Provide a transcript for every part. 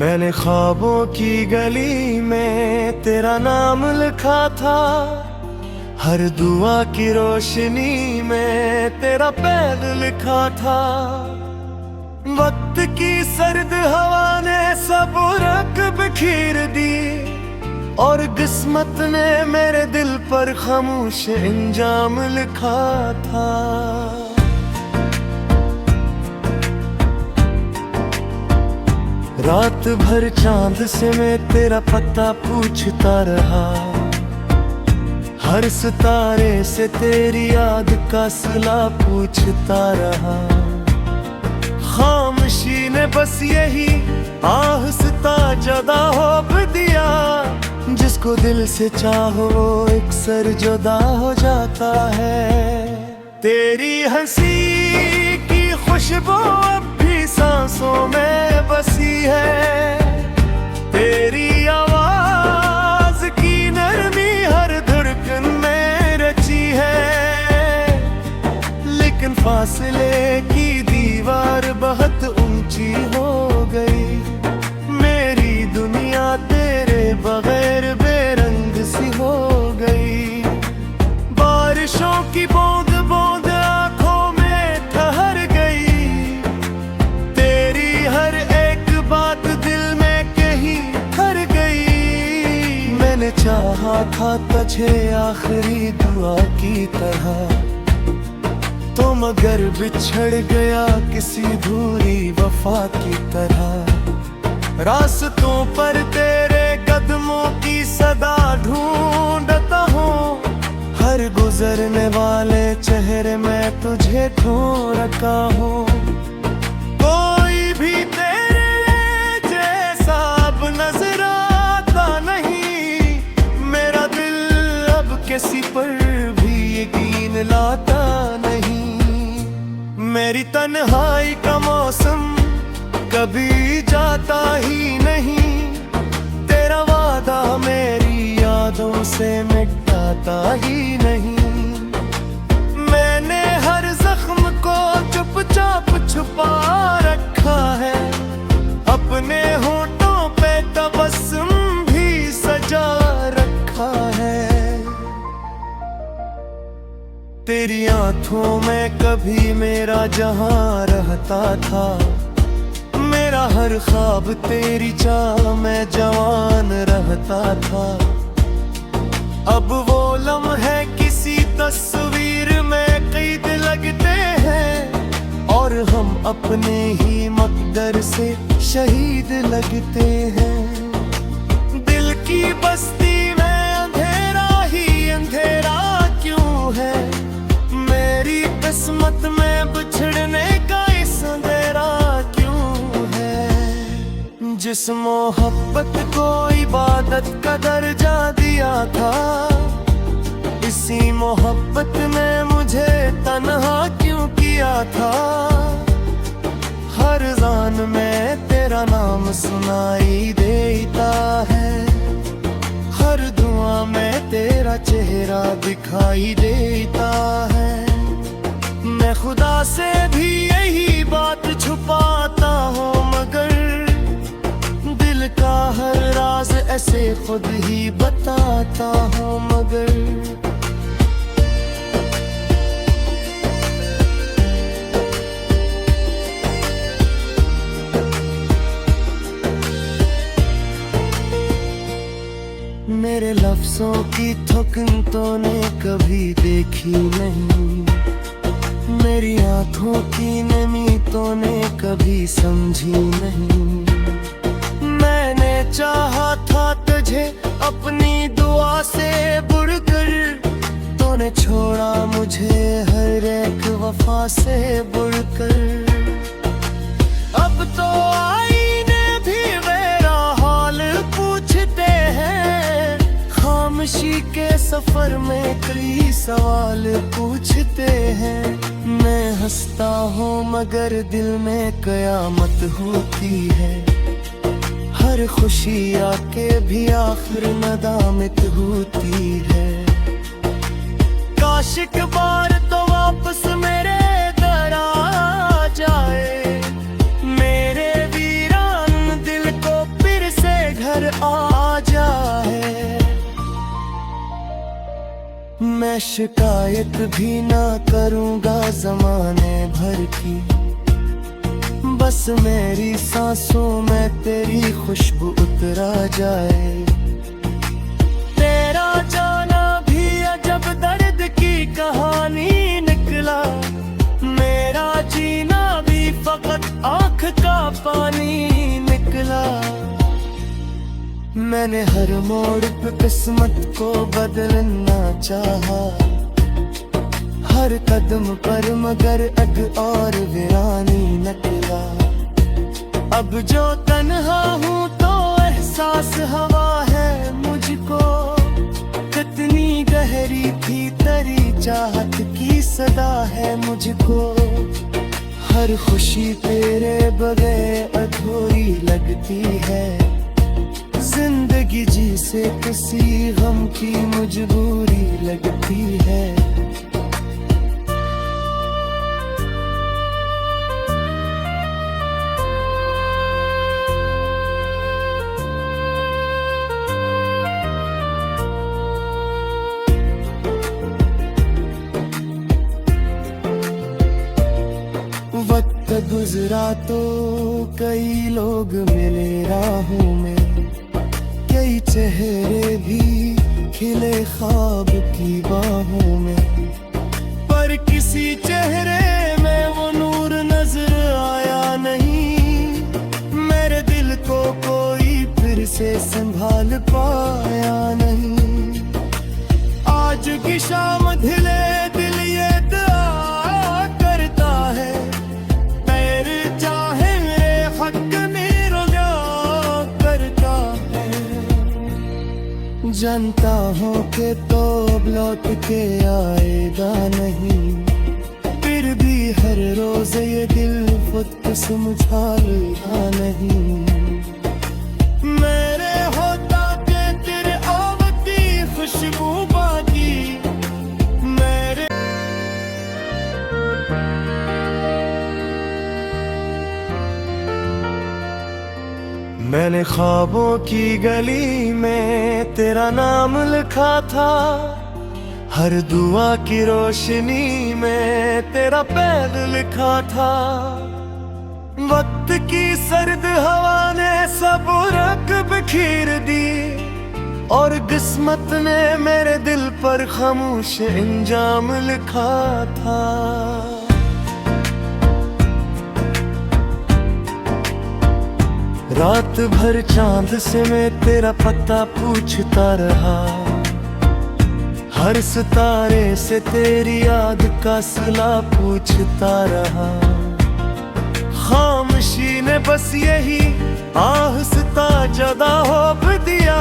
मैंने ख्वाबों की गली में तेरा नाम लिखा था, हर दुआ की रोशनी में तेरा पैर लिखा था। वक्त की सर्द हवा ने सब रंग बिखेर दी और किस्मत ने मेरे दिल पर खामोश इंजाम लिखा था। रात भर चांद से मैं तेरा पता पूछता रहा, हर सितारे से तेरी याद का सिला पूछता रहा। खामोशी ने बस यही आहिस्ता जदा होब दिया, जिसको दिल से चाहो वो अक्सर जुदा हो जाता है। तेरी हंसी की खुशबू अब भी सांसों में बसी है, तेरी आवाज की नरमी हर धड़कन में रची है। लेकिन फासले की दीवार बहुत ऊंची हो गई, मेरी दुनिया तेरे बगैर बेरंग सी हो गई। बारिशों की बूंद बूंद आंखों में ठहर गई, तेरी हर एक बात दिल में कहीं ठहर गई। मैंने चाहा था तुझे आखिरी दुआ की तरह, तो मगर बिछड़ गया किसी धूरी वफा की तरह। रास्तों पर तेरे कदमों की सदा ढूंढता हूँ, हर गुजरने वाले चेहरे में तुझे ढूंढ रखा हूँ। कोई भी तेरे जैसा अब नजर आता नहीं, मेरा दिल अब किसी पर भी यकीन लाता नहीं। मेरी तन्हाई का मौसम कभी जाता ही नहीं, तेरा वादा मेरी यादों से मिटाता ही नहीं। मैंने हर जख्म को चुपचाप छुपा रखा है, अपने होठों पे तबस्सुम भी सजा रखा है। तेरी आंखों में कभी मेरा जहां रहता था, मेरा हर ख्वाब तेरी चाह में जवान रहता था। अब वो लम्हे किसी तस्वीर में कैद लगते हैं, और हम अपने ही मकदर से शहीद लगते हैं। दिल की बस्ती में अंधेरा ही अंधेरा क्यों है, मेरी किस्मत में बिछड़ने का इस अंधेरा क्यों है। जिस मोहब्बत को इबादत का दर्जा दिया था, इसी मोहब्बत ने मुझे तन्हा क्यों किया था। हर जान में तेरा नाम सुनाई देता है, हर दुआ में तेरा चेहरा दिखाई देता है। मैं खुदा से भी यही बात छुपाता हूँ, मगर दिल का हर राज ऐसे खुद ही बताता हूँ। मगर मेरे लफ्जों की थकन तो ने कभी देखी नहीं, मेरी आंखों की नमी तो ने कभी समझी नहीं। मैंने चाहा था तुझे अपनी दुआ से बुड़कर, तूने छोड़ा मुझे हर एक वफा से बुड़कर। अब तो आईने भी मेरा हाल पूछते हैं, खामोशी के सफर में कई सवाल पूछते हैं। मैं हंसता हूँ मगर दिल में कयामत होती है, हर खुशी आके भी आखिर नदामत होती है। काश एक बार तो वापस मेरे दर आ जाए, मेरे वीरान दिल को मैं शिकायत भी ना करूँगा ज़माने भर की, बस मेरी सांसों में तेरी खुशबू उतरा जाए। तेरा जाना भी अजब दर्द की कहानी निकला, मेरा जीना भी फकत आँख का पानी निकला। मैंने हर मोड़ पे किस्मत को बदलना चाहा, हर कदम पर मगर अग और वीरानी निकला। अब जो तन्हा हूँ तो एहसास हवा है मुझको, कितनी गहरी थी तेरी चाहत की सदा है मुझको। हर खुशी तेरे बगैर अधूरी लगती है, जिंदगी जी से किसी गम की मजबूरी लगती है। वक्त गुजरा तो कई लोग मिले राहों में, कई चेहरे भी खिले ख्वाब की बाहों में, पर किसी चेहरे में वो नूर नजर आया नहीं। मेरे दिल को कोई फिर से संभाल पाया नहीं। आज की शाम ढिले दिल ये दुआ करता है, तेरे चाहे मेरे हक में रोया करता है। जानता हूँ कि तो अब लौट के आएगा नहीं, फिर भी हर रोज ये दिल खुद को समझाएगा नहीं। मेरे होता के तेरे आवती खुशबू बाकी मेरे। मैंने ख्वाबों की गली में तेरा नाम लिखा था, हर दुआ की रोशनी में तेरा पैर लिखा था। वक्त की सर्द हवा ने सब रंग बिखेर दी, और किस्मत ने मेरे दिल पर खामोश इंजाम लिखा था। रात भर चांद से मैं तेरा पता पूछता रहा, हर सितारे से तेरी याद का सिला पूछता रहा। खामोशी ने बस यही आहिस्ता जदा हो दिया,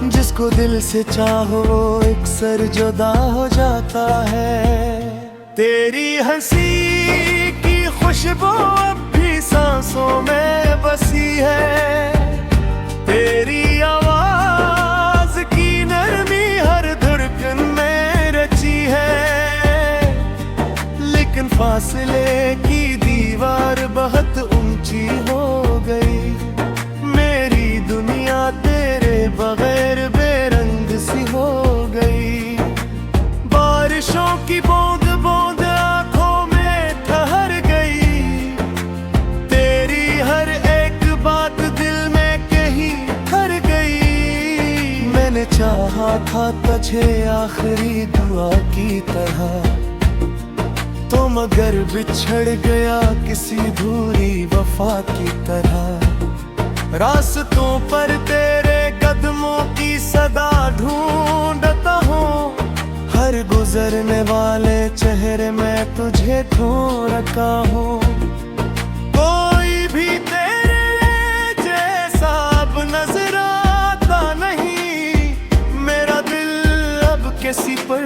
जिसको दिल से चाहो एक सर जुदा हो जाता है। तेरी हंसी की खुशबू अब भी सांसों में बसी है, तेरी आवाज की नरमी हर धड़कन में रची है। लेकिन फासले की दीवार बहुत ऊंची हो गई, मेरी दुनिया तेरे बगैर बेरंग सी हो गई। बारिशों की बूंद बूंद आंखों में ठहर गई, तेरी हर एक बात दिल में कहीं ठहर गई। मैंने चाहा था तुझे आखिरी दुआ की तरह, तो मगर बिछड़ गया किसी भूरी वफा की तरह। रास्तों पर तेरे कदमों की सदा ढूंढता हूँ, हर गुजरने वाले चेहरे में तुझे ढूंढ रखा हूँ। कोई भी तेरे जैसा अब नजर आता नहीं, मेरा दिल अब किसी पर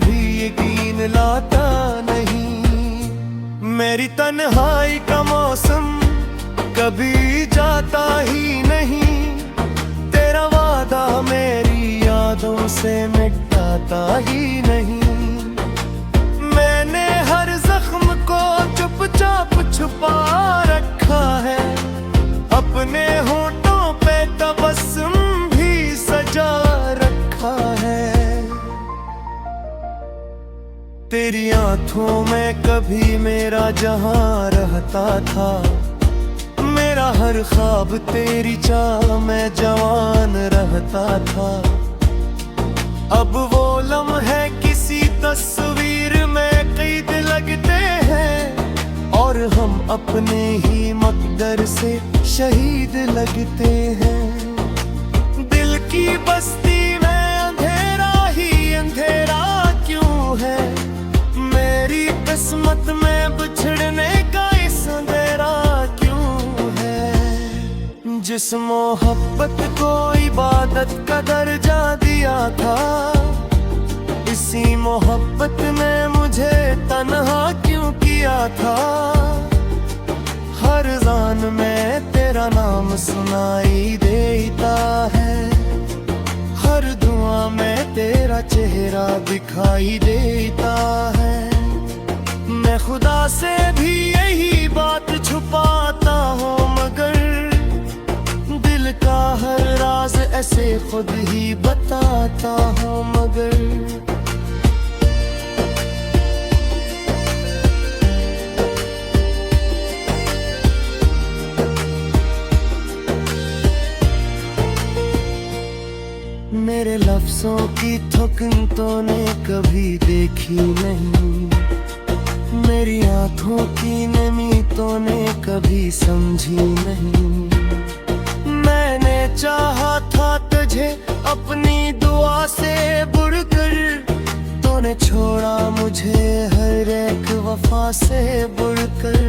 भी यकीन लाता नहीं। मेरी तन्हाई का मौसम कभी जाता ही नहीं, तेरा वादा मेरी यादों से मिटाता ही नहीं। मैंने हर जख्म को चुपचाप छुपा रखा है, अपने होठों पे तबस्सुम भी सजा रखा है। तेरी आंखों में कभी मेरा जहां रहता था, मेरा हर ख्वाब तेरी चाह में जवान रहता था। अब वो लम्हे किसी तस्वीर में कैद लगते हैं, और हम अपने ही मकदर से शहीद लगते हैं। दिल की बस्ती में अंधेरा ही अंधेरा क्यों है, मेरी किस्मत में बिछड़ने का इस अंधेरा क्यों है। जिस मोहब्बत को इबादत का दर्जा दिया था, इसी मोहब्बत ने मुझे तन्हा क्यों किया था। हर जान में तेरा नाम सुनाई देता है, हर दुआ में तेरा चेहरा दिखाई देता है। मैं खुदा से भी यही बात छुपाता हूँ, मगर दिल का हर राज ऐसे खुद ही बताता हूँ। मगर मेरे लफ्जों की थकन तूने कभी देखी नहीं, मेरी आंखों की नमी तूने कभी समझी नहीं। मैंने चाहा था तुझे अपनी दुआ से बुड़कर, तूने छोड़ा मुझे हर एक वफा से बुड़कर।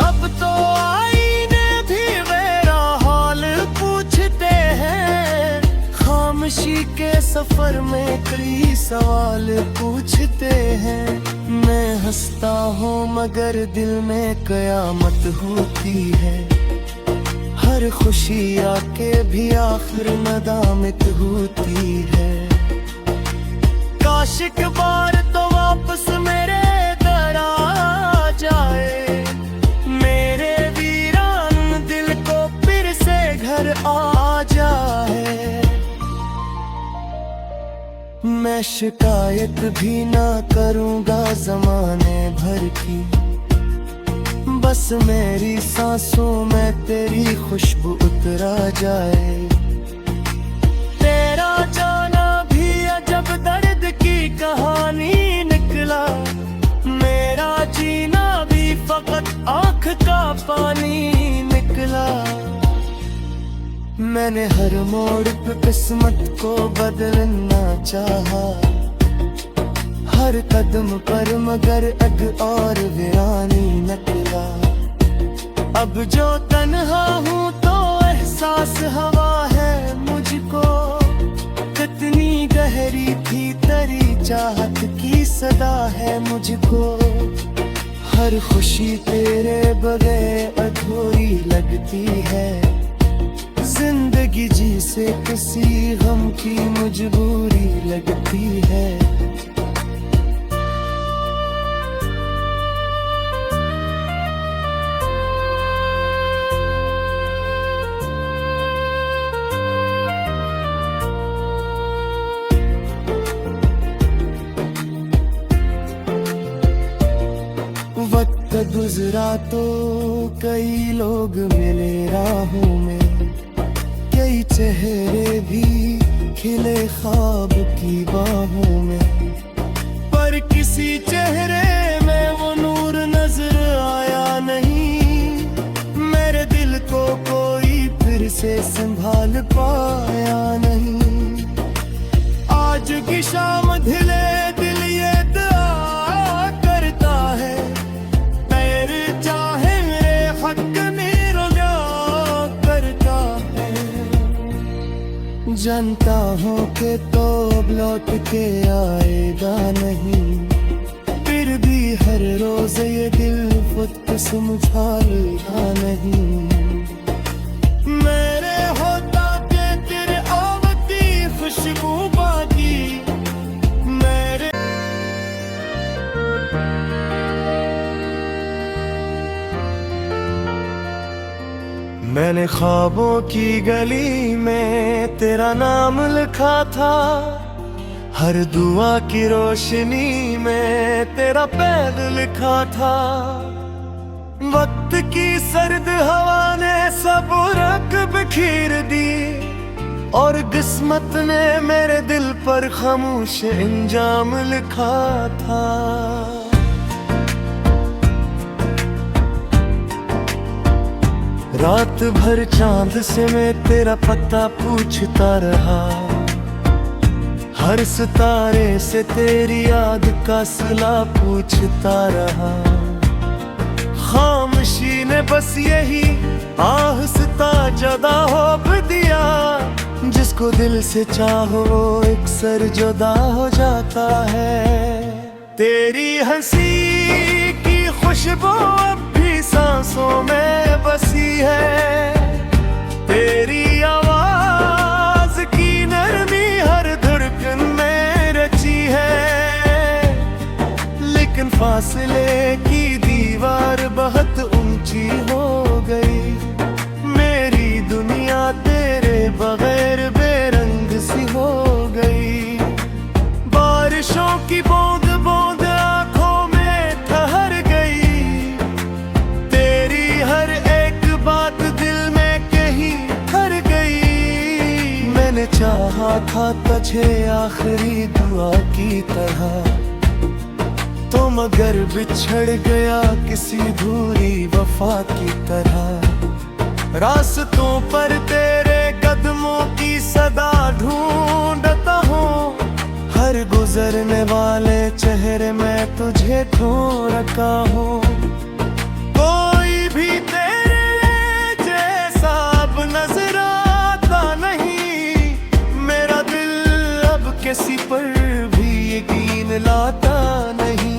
अब तो आईने भी मेरा हाल पूछते हैं, खामोशी के सफर में कई सवाल पूछते हैं। मैं हंसता हूँ मगर दिल में कयामत होती है, हर खुशी आके भी आखिर नदामत होती है। काश एक बार तो वापस मेरे दर आ जाए, मेरे वीरान दिल को फिर से घर आ जाए। मैं शिकायत भी ना करूँगा ज़माने भर की, बस मेरी सांसों में तेरी खुशबू उतरा जाए। तेरा जाना भी अजब दर्द की कहानी निकला, मेरा जीना भी फकत आँख का पानी निकला। मैंने हर मोड़ पे किस्मत को बदलना चाहा, हर कदम पर मगर एक और वीरानी निकला। अब जो तन्हा हूँ तो एहसास हवा है मुझको, कितनी गहरी थी तेरी चाहत की सदा है मुझको। हर खुशी तेरे बगैर अधूरी लगती है, जिंदगी जी से किसी गम की मजबूरी लगती है। वक्त गुजरा तो कई लोग मिले राहों में, कई चेहरे भी खिले ख्वाब की बाहों में, पर किसी चेहरे में वो नूर नजर आया नहीं। मेरे दिल को कोई फिर से संभाल पाया नहीं। आज की शाम ढिले दिल ये दुआ करता है, तेरे चाहे मेरे हक में रोया करता है। जानता हूँ कि तो अब लौट के आएगा नहीं, फिर भी हर रोज ये दिल खुद समझाएगा नहीं। मेरे होता के तेरे आवती खुशबू बाकी मेरे। मैंने ख्वाबों की गली में तेरा नाम लिखा था, हर दुआ की रोशनी में तेरा पैर लिखा था। वक्त की सर्द हवा ने सब रंग बिखेर दी और किस्मत ने मेरे दिल पर खामोश इंजाम लिखा था। रात भर चांद से मैं तेरा पता पूछता रहा, हर सितारे से तेरी याद का सिला पूछता रहा। खामोशी ने बस यही आहिस्ता जदा हो दिया, जिसको दिल से चाहो एक सर जुदा हो जाता है। तेरी हंसी की खुशबू अब भी सांसों में बसी है, तेरी आवाज की नरमी हर धड़कन में रची है। लेकिन फासले की दीवार बहुत ऊंची हो गई, मेरी दुनिया तेरे बगैर बेरंग सी हो गई। बारिशों की बूंद बूंद आंखों में ठहर गई, तेरी हर एक बात दिल में कहीं ठहर गई। मैंने चाहा था तुझे आखिरी दुआ की तरह, तो मगर बिछड़ गया किसी भूरी वफा की तरह। रास्तों पर तेरे कदमों की सदा ढूंढता हूँ, हर गुजरने वाले चेहरे में तुझे ढूंढ रखा हूँ। कोई भी तेरे जैसा अब नजर आता नहीं, मेरा दिल अब किसी पर भी यकीन लाता नहीं।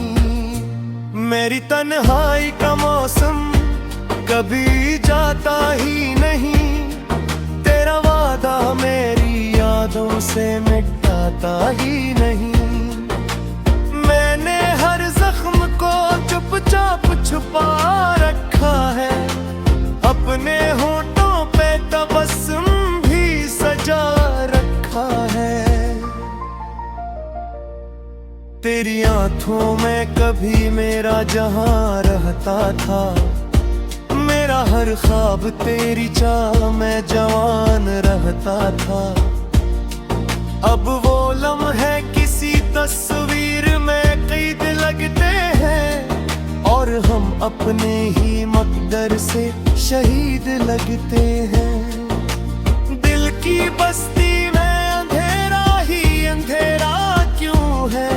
मेरी तन्हाई का मौसम कभी जाता ही नहीं, तेरा वादा मेरी यादों से मिटाता ही नहीं। मैंने हर जख्म को चुपचाप छुपा रखा है, अपने होठों पे तबस्सुम भी सजा रखा है। तेरी आंखों में कभी मेरा जहां रहता था, मेरा हर ख्वाब तेरी चाह में जवान रहता था। अब वो लम्हे किसी तस्वीर में कैद लगते हैं, और हम अपने ही मकदर से शहीद लगते हैं। दिल की बस्ती में अंधेरा ही अंधेरा क्यों है,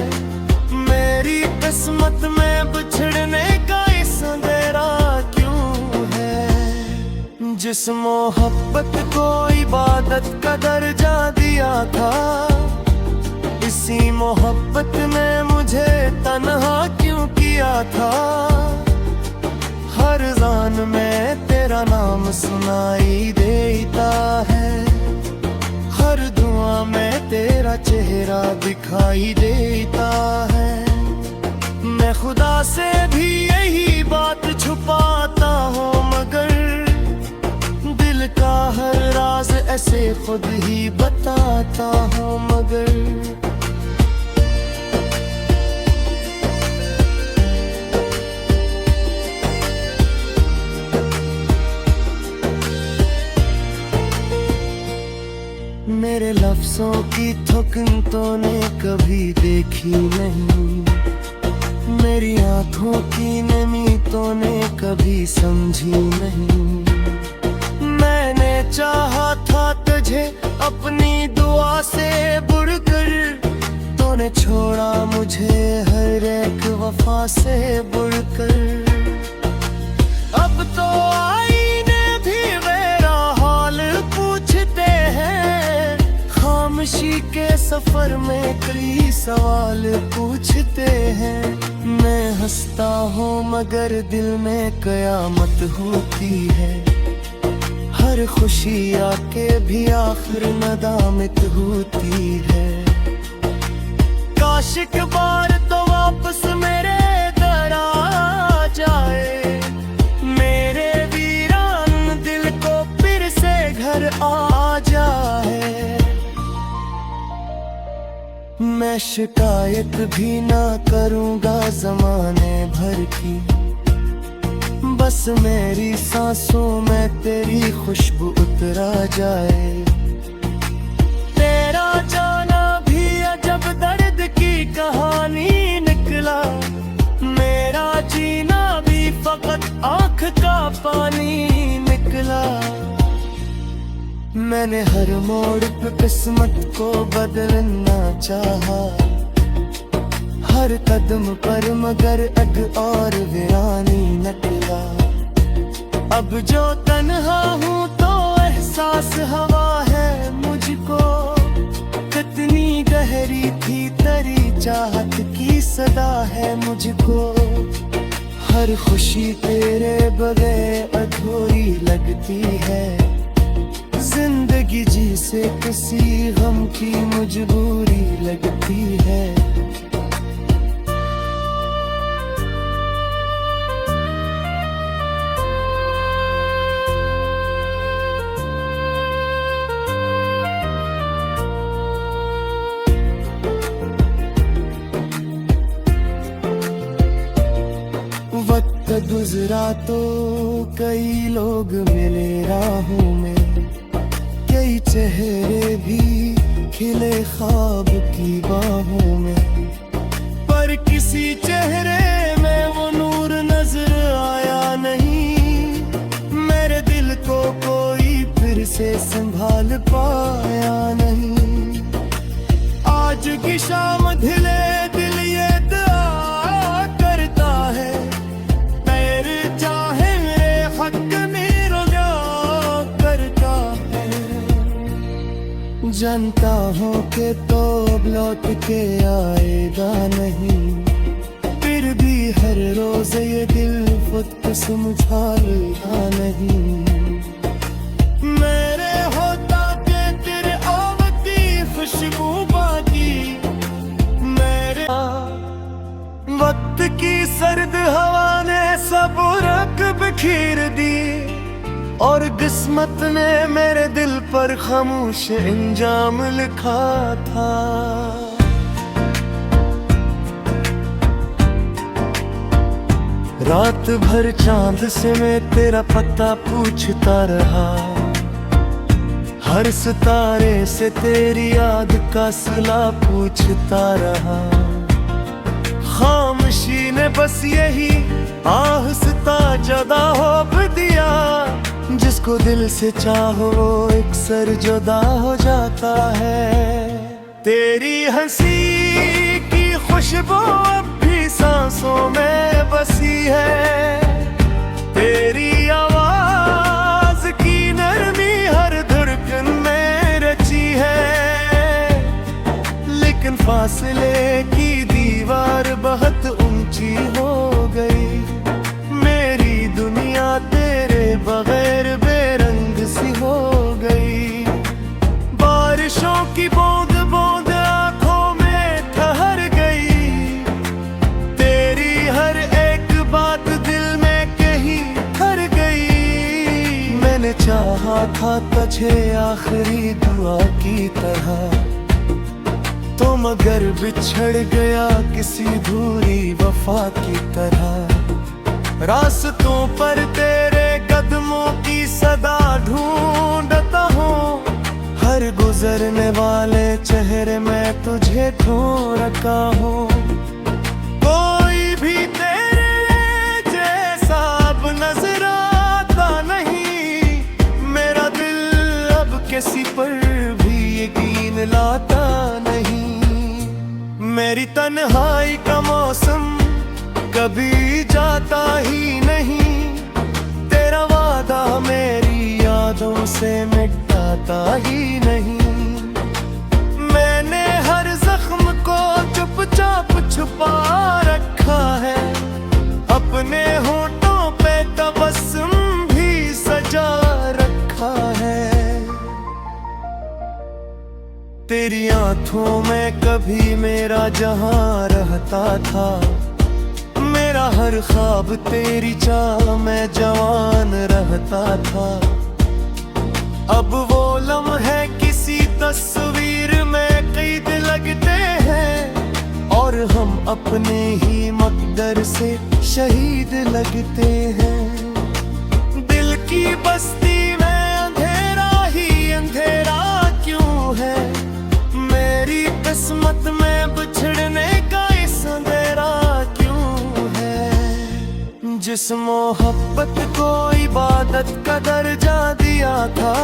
मेरी किस्मत में बिछड़ने का इस अंधेरा क्यों है। जिस मोहब्बत को इबादत का दर्जा दिया था, इसी मोहब्बत ने मुझे तन्हा क्यों किया था। हर जान में तेरा नाम सुनाई देता है, हर दुआ में तेरा चेहरा दिखाई देता है। मैं खुदा से भी यही बात छुपाता हूँ, मगर दिल का हर राज ऐसे खुद ही बताता हूँ। मगर मेरे लफ्जों की थकन तूने कभी देखी नहीं, मेरी आंखों की नमी तूने कभी समझी नहीं। मैंने चाहा था तुझे अपनी दुआ से बुड़कर, तूने छोड़ा मुझे हर एक वफा से बुड़कर। अब तो आईने भी मेरा हाल पूछते हैं, खामोशी के सफर में कई सवाल पूछते हैं। मैं हंसता हूँ मगर दिल में कयामत होती है, हर खुशी आके भी आखिर नदामत होती है। काश एक बार तो वापस मेरे दर आ जाए, मेरे वीरान दिल को फिर से घर आ जाए। मैं शिकायत भी ना करूँगा ज़माने भर की। बस मेरी सांसों में तेरी खुशबू उतरा जाए। तेरा जाना भी अजब दर्द की कहानी निकला, मेरा जीना भी फकत आँख का पानी निकला। मैंने हर मोड़ पे किस्मत को बदलना चाहा, हर कदम पर मगर अग और वीरानी निकला। अब जो तन्हा हूँ तो एहसास हवा है मुझको, कितनी गहरी थी तेरी चाहत की सदा है मुझको। हर खुशी तेरे बगैर अधूरी लगती है, जिंदगी जी से किसी गम की मजबूरी लगती है। वक्त गुजरा तो कई लोग मिले राहों में, कई चेहरे भी खिले ख्वाब की बाहों में, पर किसी चेहरे में वो नूर नजर आया नहीं। मेरे दिल को कोई फिर से संभाल पाया नहीं। आज की शाम ढिले दिल ये दुआ करता है, तेरे चाहे मेरे हक में रोया करता है। जानता हूँ कि तो अब लौट के आएगा नहीं, फिर भी हर रोज ये दिल खुद समझाएगा नहीं। मेरे होता के तेरे आवती खुशबू बाकी, मेरे वक्त की सर्द हवा ने सब रख बिखेर दी, और किस्मत ने मेरे दिल पर खामोश इंजाम लिखा था। रात भर चांद से मैं तेरा पता पूछता रहा, हर सितारे से तेरी याद का सिला पूछता रहा। खामोशी ने बस यही आहिस्ता जदा होप दिया, जिसको दिल से चाहो वो अक्सर जुदा हो जाता है। तेरी हंसी की खुशबू अब भी सांसों में बसी है, तेरी आवाज की नरमी हर धड़कन में रची है। लेकिन फासले की दीवार बहुत ऊंची हो गई, मेरी दुनिया तेरे बगैर बेरंग सी हो गई। बारिशों की बूंद बूंद आंखों में ठहर गई, तेरी हर एक बात दिल में कहीं ठहर गई। मैंने चाहा था तुझे आखिरी दुआ की तरह, तो मगर बिछड़ गया किसी भूरी वफा की तरह। रास्तों पर तेरे कदमों की सदा ढूंढता हूँ, हर गुजरने वाले चेहरे में तुझे ढूंढ रखा हूँ। कोई भी तेरे जैसा अब नजर आता नहीं, मेरा दिल अब किसी पर भी यकीन लाता नहीं। मेरी तन्हाई का मौसम कभी जाता ही नहीं, तेरा वादा मेरी यादों से मिटाता ही नहीं। मैंने हर जख्म को चुपचाप छुपा रखा है, अपने होठों पे तबस्सुम भी सजा रखा है। तेरी आंखों में कभी मेरा जहां रहता था, मेरा हर ख्वाब तेरी चाह में जवान रहता था। अब वो लम्हे किसी तस्वीर में कैद लगते हैं, अपने ही मकदर से शहीद लगते हैं। दिल की बस्ती में अंधेरा ही अंधेरा क्यों है, मेरी किस्मत में बिछड़ने का इस अंधेरा क्यों है। जिस मोहब्बत को इबादत का दर्जा दिया था,